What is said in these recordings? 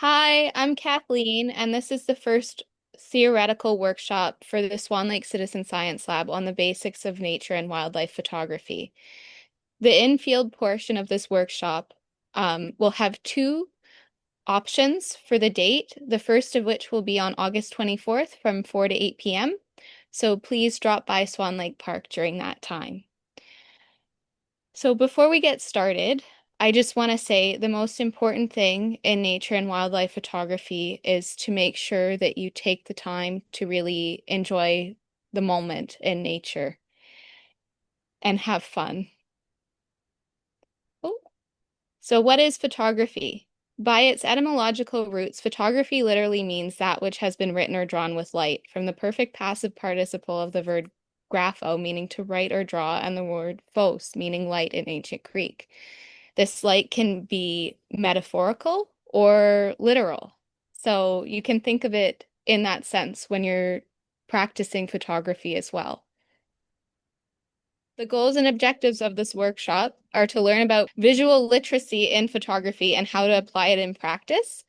Hi, I'm Kathleen, and this is the first theoretical workshop for the Swan Lake Citizen Science Lab on the basics of nature and wildlife photography. The in-field portion of this workshop will have two options for the date, the first of which will be on August 24th from 4 to 8 p.m. So please drop by Swan Lake Park during that time. So before we get started, I just want to say the most important thing in nature and wildlife photography is to make sure that you take the time to really enjoy the moment in nature and have fun. Oh, so what is photography? By its etymological roots, photography literally means that which has been written or drawn with light, from the perfect passive participle of the verb grapho, meaning to write or draw, and the word phos, meaning light in ancient Greek. This light can be metaphorical or literal. So you can think of it in that sense when you're practicing photography as well. The goals and objectives of this workshop are to learn about visual literacy in photography and how to apply it in practice,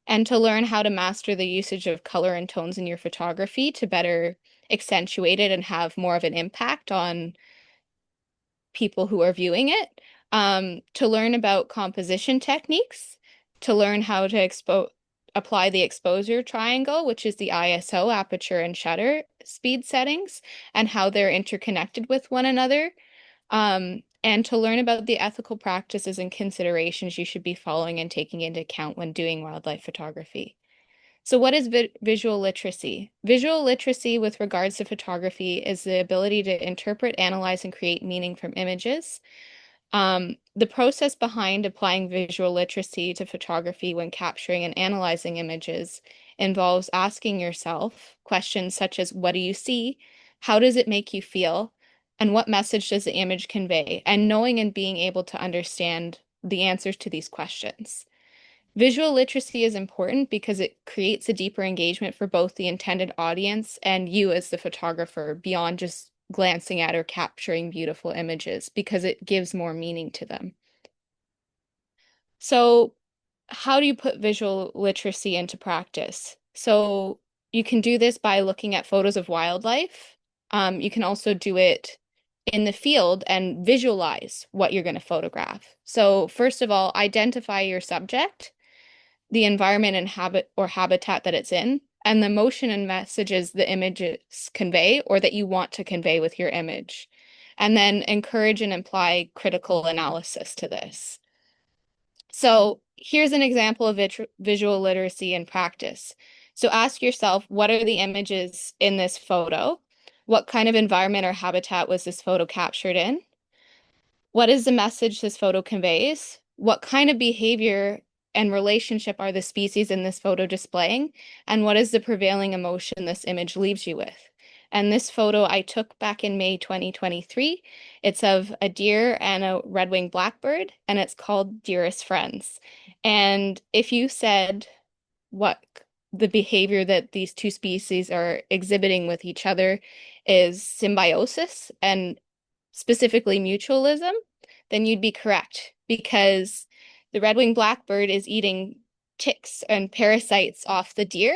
and to learn how to master the usage of color and tones in your photography to better accentuate it and have more of an impact on people who are viewing it, to learn about composition techniques, to learn how to apply the exposure triangle, which is the ISO, aperture and shutter speed settings, and how they're interconnected with one another, and to learn about the ethical practices and considerations you should be following and taking into account when doing wildlife photography. So, what is visual literacy? Visual literacy with regards to photography is the ability to interpret, analyze, and create meaning from images. The process behind applying visual literacy to photography when capturing and analyzing images involves asking yourself questions such as, what do you see? How does it make you feel? And what message does the image convey? And knowing and being able to understand the answers to these questions. Visual literacy is important because it creates a deeper engagement for both the intended audience and you as the photographer beyond just glancing at or capturing beautiful images because it gives more meaning to them. So, how do you put visual literacy into practice? So, you can do this by looking at photos of wildlife. You can also do it in the field and visualize what you're going to photograph. So, first of all, identify your subject, the environment and habit or habitat that it's in, and the motion and messages the images convey or that you want to convey with your image. And then encourage and apply critical analysis to this. So here's an example of visual literacy in practice. So ask yourself, what are the images in this photo? What kind of environment or habitat was this photo captured in? What is the message this photo conveys? What kind of behavior and relationship are the species in this photo displaying? And what is the prevailing emotion this image leaves you with? And this photo I took back in May 2023. It's of a deer and a red-winged blackbird, and it's called Dearest Friends. And if you said what the behavior that these two species are exhibiting with each other is symbiosis and specifically mutualism, then you'd be correct because the red-winged blackbird is eating ticks and parasites off the deer.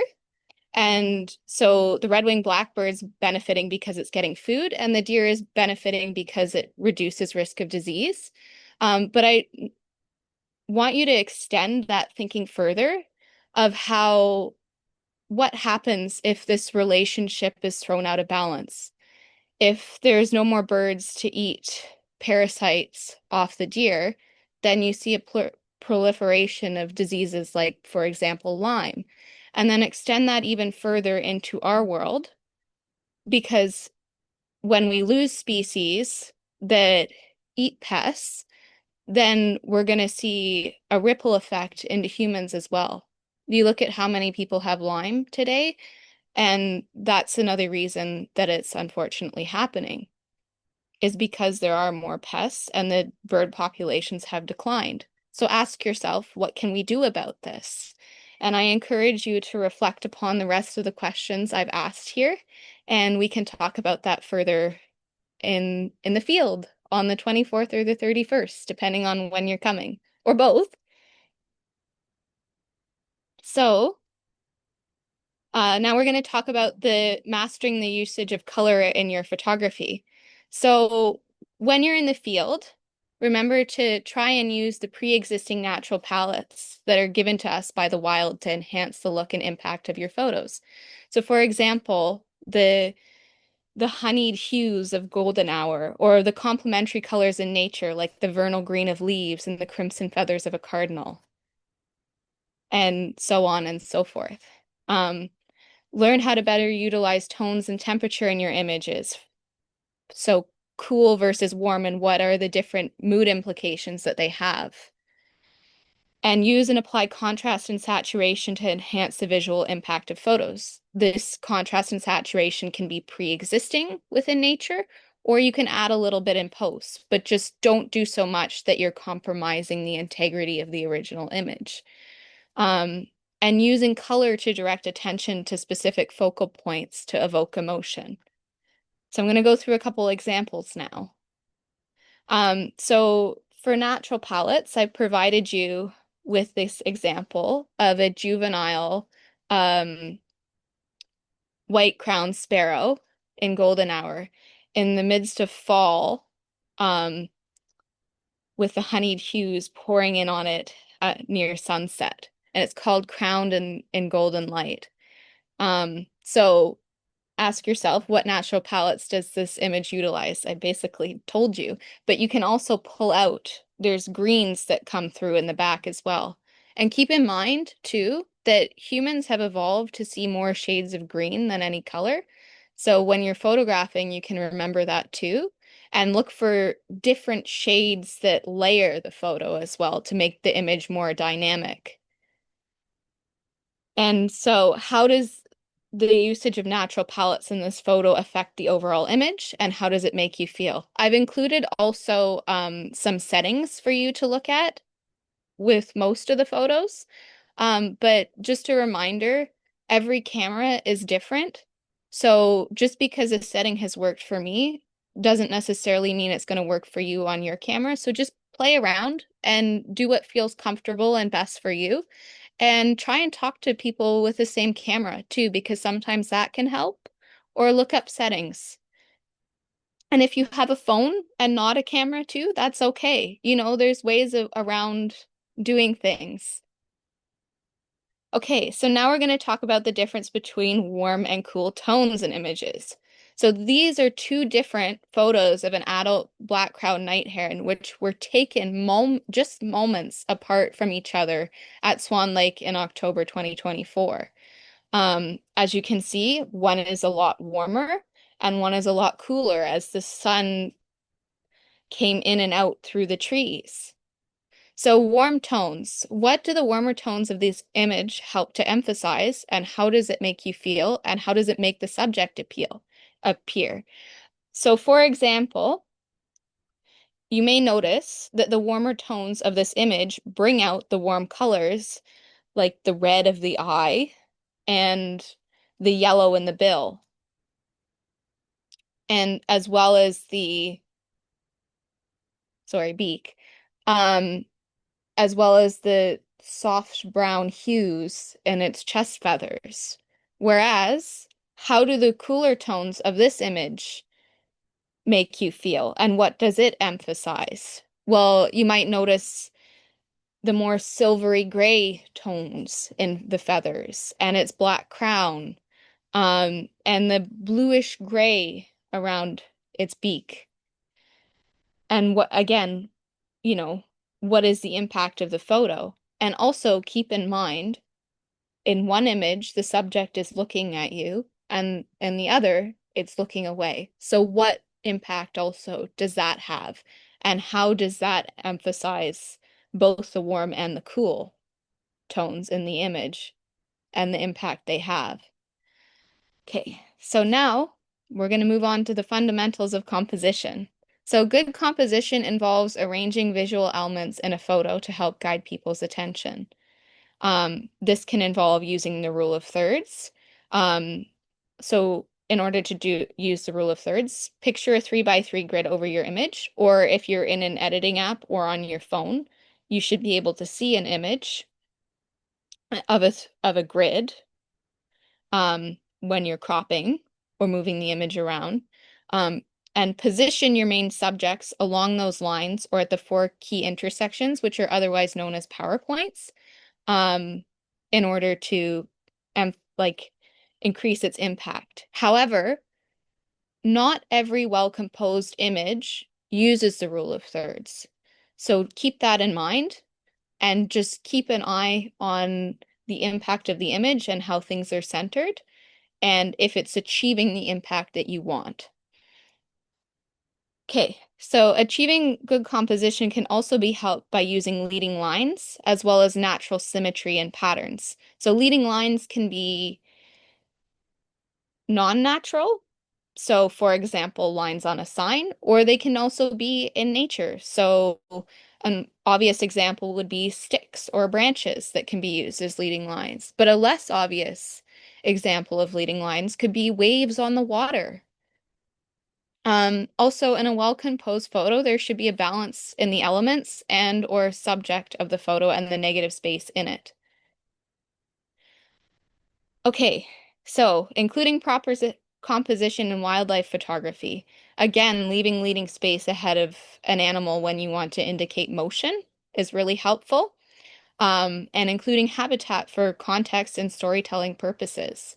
And so the red-winged blackbird's benefiting because it's getting food, and the deer is benefiting because it reduces risk of disease. But I want you to extend that thinking further of how what happens if this relationship is thrown out of balance. If there's no more birds to eat parasites off the deer, then you see a proliferation of diseases like, for example, Lyme. And then extend that even further into our world, because when we lose species that eat pests, then we're going to see a ripple effect into humans as well. You look at how many people have Lyme today, and that's another reason that it's unfortunately happening, is because there are more pests and the bird populations have declined. So ask yourself, what can we do about this? And I encourage you to reflect upon the rest of the questions I've asked here, and we can talk about that further in the field on the 24th or the 31st, depending on when you're coming, or both. So now we're going to talk about the mastering the usage of color in your photography. So when you're in the field, remember to try and use the pre-existing natural palettes that are given to us by the wild to enhance the look and impact of your photos. So for example, the honeyed hues of golden hour, or the complementary colors in nature, like the vernal green of leaves and the crimson feathers of a cardinal, and so on and so forth. Um, Learn how to better utilize tones and temperature in your images. So, cool versus warm, and what are the different mood implications that they have. And use and apply contrast and saturation to enhance the visual impact of photos. This contrast and saturation can be pre-existing within nature, or you can add a little bit in post, but just don't do so much that you're compromising the integrity of the original image. Um, and using color to direct attention to specific focal points to evoke emotion. So I'm going to go through a couple examples now. So for natural palettes, I provided you with this example of a juvenile um, white-crowned sparrow in golden hour in the midst of fall, um, with the honeyed hues pouring in on it near sunset. And it's called Crowned in Golden Light. So ask yourself, what natural palettes does this image utilize? I basically told you, but you can also pull out, there's greens that come through in the back as well. And keep in mind too, that humans have evolved to see more shades of green than any color. So when you're photographing, you can remember that too, and look for different shades that layer the photo as well to make the image more dynamic. And so, how does the usage of natural palettes in this photo affect the overall image, and how does it make you feel? I've included also some settings for you to look at with most of the photos. But just a reminder, every camera is different. So just because a setting has worked for me doesn't necessarily mean it's going to work for you on your camera. So just play around and do what feels comfortable and best for you. And try and talk to people with the same camera too, because sometimes that can help. Or look up settings. And if you have a phone and not a camera too, that's okay. There's ways around doing things. Okay, so now we're going to talk about the difference between warm and cool tones in images. So these are two different photos of an adult black-crowned night heron, which were taken just moments apart from each other at Swan Lake in October 2024. As you can see, one is a lot warmer and one is a lot cooler as the sun came in and out through the trees. So warm tones. What do the warmer tones of this image help to emphasize, and how does it make you feel, and how does it make the subject appear? So for example, you may notice that the warmer tones of this image bring out the warm colors, like the red of the eye and the yellow in the bill, and as well as the, sorry, beak. Um, as well as the soft brown hues in its chest feathers. Whereas, how do the cooler tones of this image make you feel, and what does it emphasize? Well, you might notice the more silvery gray tones in the feathers and its black crown, and the bluish gray around its beak. And what, again, you know, what is the impact of the photo? And also keep in mind, in one image, the subject is looking at you, and in the other, it's looking away. So what impact also does that have? And how does that emphasize both the warm and the cool tones in the image and the impact they have? Okay, so now we're going to move on to the fundamentals of composition. So good composition involves arranging visual elements in a photo to help guide people's attention. This can involve using the rule of thirds. So in order to use the rule of thirds, picture a 3x3 grid over your image, or if you're in an editing app or on your phone, you should be able to see an image. of a grid when you're cropping or moving the image around. Um, and position your main subjects along those lines or at the four key intersections, which are otherwise known as power points, um, in order to like increase its impact. However, not every well-composed image uses the rule of thirds. So keep that in mind and just keep an eye on the impact of the image and how things are centered and if it's achieving the impact that you want. Okay, so achieving good composition can also be helped by using leading lines as well as natural symmetry and patterns. So leading lines can be non-natural, so for example, lines on a sign, or they can also be in nature. So an obvious example would be sticks or branches that can be used as leading lines. But a less obvious example of leading lines could be waves on the water. Also, in a well-composed photo, there should be a balance in the elements and or subject of the photo and the negative space in it. Okay, so including proper composition in wildlife photography. Again, leaving leading space ahead of an animal when you want to indicate motion is really helpful. And including habitat for context and storytelling purposes.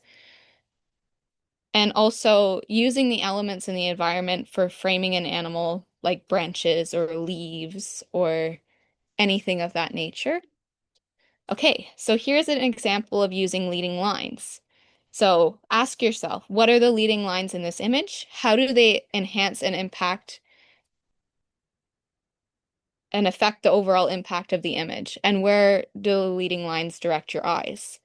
And also using the elements in the environment for framing an animal, like branches or leaves or anything of that nature. Okay, so here's an example of using leading lines. So ask yourself, what are the leading lines in this image? How do they enhance and impact and affect the overall impact of the image? And where do the leading lines direct your eyes?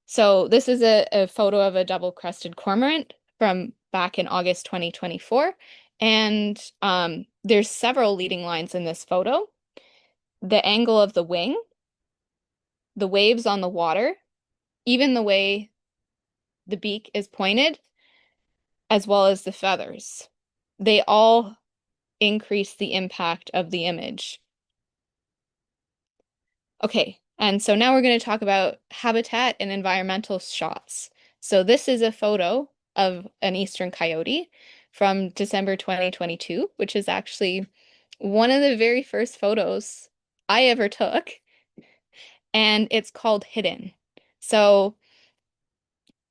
So this is a photo of a double-crested cormorant from back in August 2024. And there's several leading lines in this photo. The angle of the wing, the waves on the water, even the way the beak is pointed, as well as the feathers. They all increase the impact of the image. Okay, and so now we're going to talk about habitat and environmental shots. So this is a photo of an eastern coyote from December 2022, which is actually one of the very first photos I ever took, and it's called Hidden. So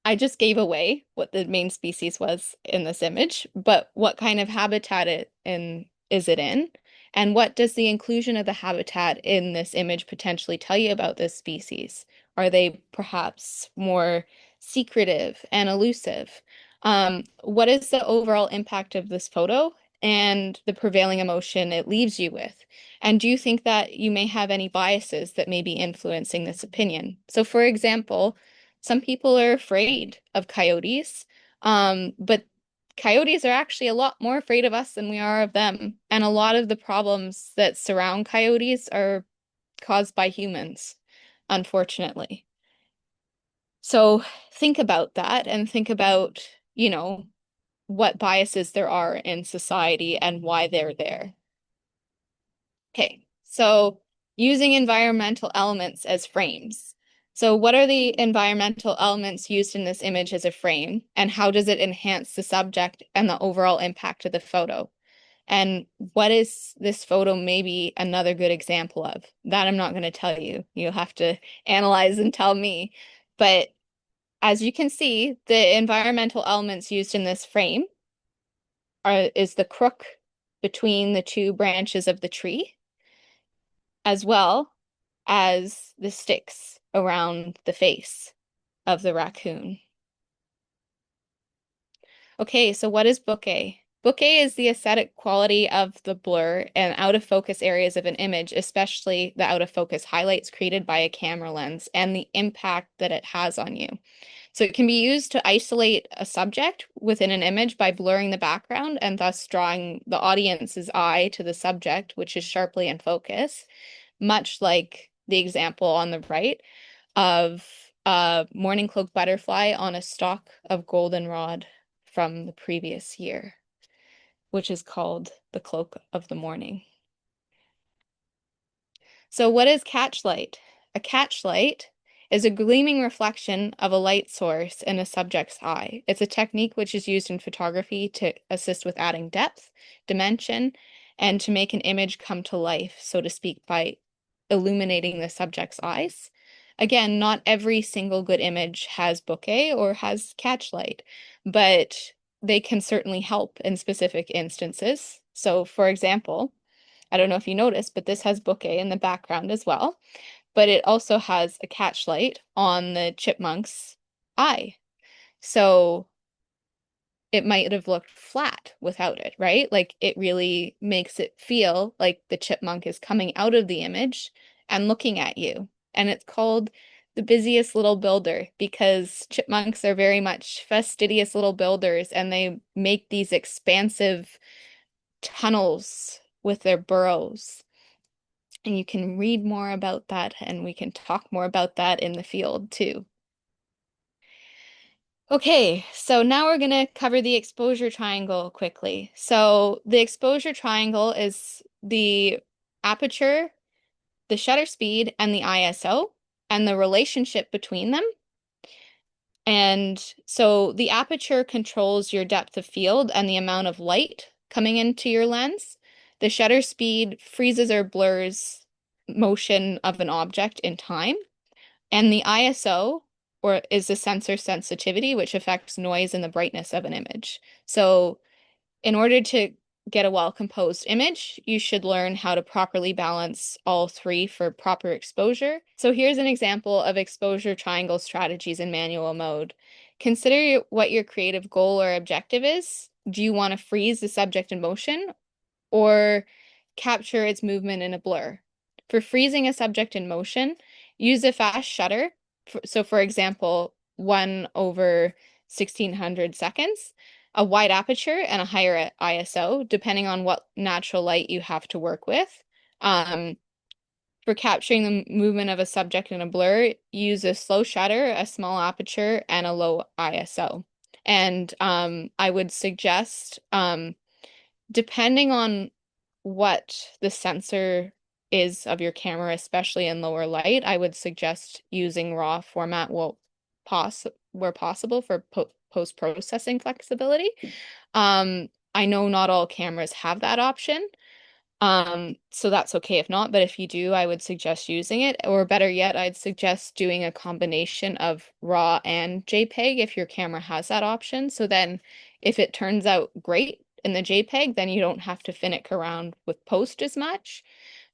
I just gave away what the main species was in this image, but what kind of habitat is it in? And what does the inclusion of the habitat in this image potentially tell you about this species? Are they perhaps more secretive and elusive? What is the overall impact of this photo and the prevailing emotion it leaves you with? And do you think that you may have any biases that may be influencing this opinion? So, for example, some people are afraid of coyotes, but coyotes are actually a lot more afraid of us than we are of them. And a lot of the problems that surround coyotes are caused by humans, unfortunately. So think about that and think about, what biases there are in society and why they're there. Okay, so using environmental elements as frames. So what are the environmental elements used in this image as a frame, and how does it enhance the subject and the overall impact of the photo? And what is this photo maybe another good example of? That I'm not going to tell you. You'll have to analyze and tell me. But as you can see, the environmental elements used in this frame is the crook between the two branches of the tree, as well as the sticks around the face of the raccoon. Okay, so what is bokeh? Bokeh is the aesthetic quality of the blur and out of focus areas of an image, especially the out of focus highlights created by a camera lens and the impact that it has on you. So it can be used to isolate a subject within an image by blurring the background and thus drawing the audience's eye to the subject, which is sharply in focus, much like the example on the right of a morning cloak butterfly on a stalk of goldenrod from the previous year, which is called the cloak of the morning. So what is catchlight? A catchlight is a gleaming reflection of a light source in a subject's eye. It's a technique which is used in photography to assist with adding depth, dimension, and to make an image come to life, so to speak, by illuminating the subject's eyes. Again, not every single good image has bokeh or has catchlight, but they can certainly help in specific instances. So, for example, I don't know if you noticed, but this has bokeh in the background as well. But it also has a catchlight on the chipmunk's eye. So it might have looked flat without it, right? Like it really makes it feel like the chipmunk is coming out of the image and looking at you. And it's called the busiest little builder because chipmunks are very much fastidious little builders and they make these expansive tunnels with their burrows. And you can read more about that and we can talk more about that in the field too. Okay, so now we're going to cover the exposure triangle quickly. So the exposure triangle is the aperture, the shutter speed, and the ISO, and the relationship between them. And so the aperture controls your depth of field and the amount of light coming into your lens. The shutter speed freezes or blurs motion of an object in time. And the ISO, or is the sensor sensitivity, which affects noise and the brightness of an image. So in order to get a well-composed image, you should learn how to properly balance all three for proper exposure. So here's an example of exposure triangle strategies in manual mode. Consider what your creative goal or objective is. Do you want to freeze the subject in motion or capture its movement in a blur? For freezing a subject in motion, use a fast shutter. So for example, 1/1600 seconds, a wide aperture and a higher ISO, depending on what natural light you have to work with. For capturing the movement of a subject in a blur, use a slow shutter, a small aperture, and a low ISO. And I would suggest, depending on what the sensor is of your camera, especially in lower light, I would suggest using RAW format where possible for post-processing flexibility. I know not all cameras have that option, so that's okay if not, but if you do, I would suggest using it, or better yet, I'd suggest doing a combination of RAW and JPEG if your camera has that option. So then if it turns out great in the JPEG, then you don't have to finick around with post as much.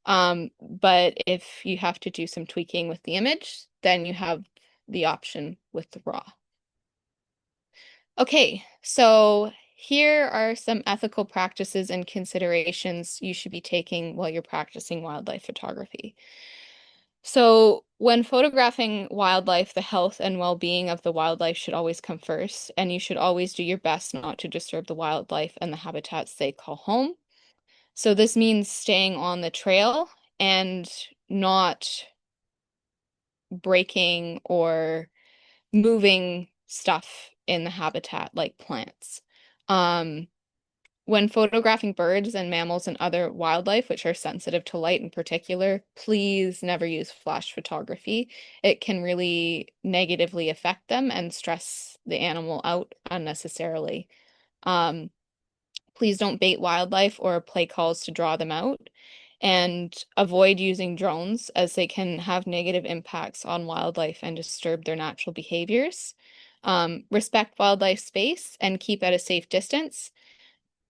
But if you have to do some tweaking with the image, then you have the option with the RAW. Okay, so here are some ethical practices and considerations you should be taking while you're practicing wildlife photography. So when photographing wildlife, the health and well-being of the wildlife should always come first, and you should always do your best not to disturb the wildlife and the habitats they call home. So this means staying on the trail and not breaking or moving stuff in the habitat like plants. Um, when photographing birds and mammals and other wildlife, which are sensitive to light in particular, please never use flash photography. It can really negatively affect them and stress the animal out unnecessarily. Um, Please don't bait wildlife or play calls to draw them out. And avoid using drones as they can have negative impacts on wildlife and disturb their natural behaviors. Respect wildlife space and keep at a safe distance.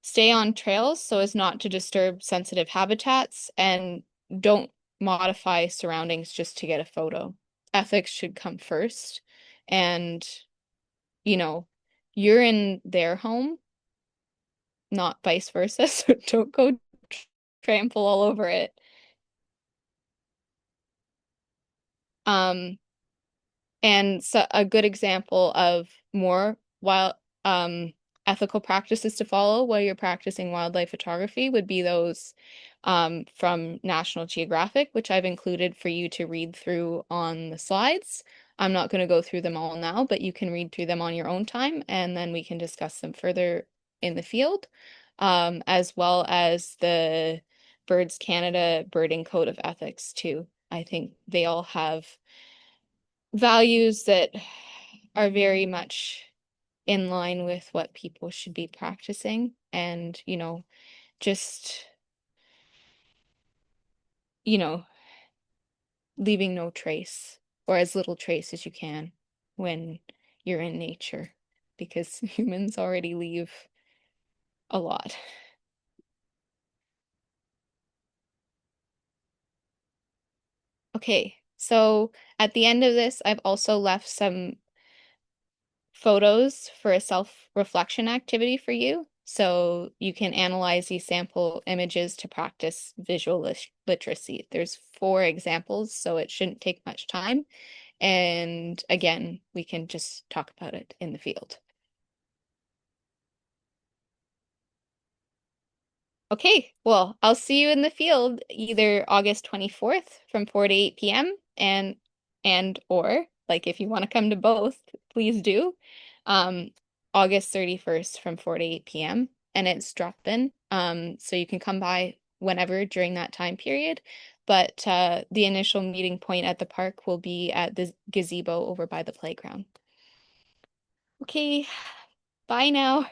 Stay on trails so as not to disturb sensitive habitats, and don't modify surroundings just to get a photo. Ethics should come first. And, you know, you're in their home, not vice versa, so don't go trample all over it. Um, And so a good example of more ethical practices to follow while you're practicing wildlife photography would be those from National Geographic, which I've included for you to read through on the slides. I'm not going to go through them all now, but you can read through them on your own time, and then we can discuss them further in the field, as well as the Birds Canada Birding Code of Ethics too. I think they all have values that are very much in line with what people should be practicing and, just, you know, leaving no trace or as little trace as you can when you're in nature because humans already leave a lot. Okay, so at the end of this, I've also left some photos for a self-reflection activity for you. So you can analyze these sample images to practice visual literacy. There's 4 examples, so it shouldn't take much time. And again, we can just talk about it in the field. Okay, well, I'll see you in the field either August 24th from 4 to 8 p.m. and or like if you want to come to both, please do. Um, August 31st from 4 to 8 p.m. and it's drop-in. So you can come by whenever during that time period. But the initial meeting point at the park will be at the gazebo over by the playground. Okay, bye now.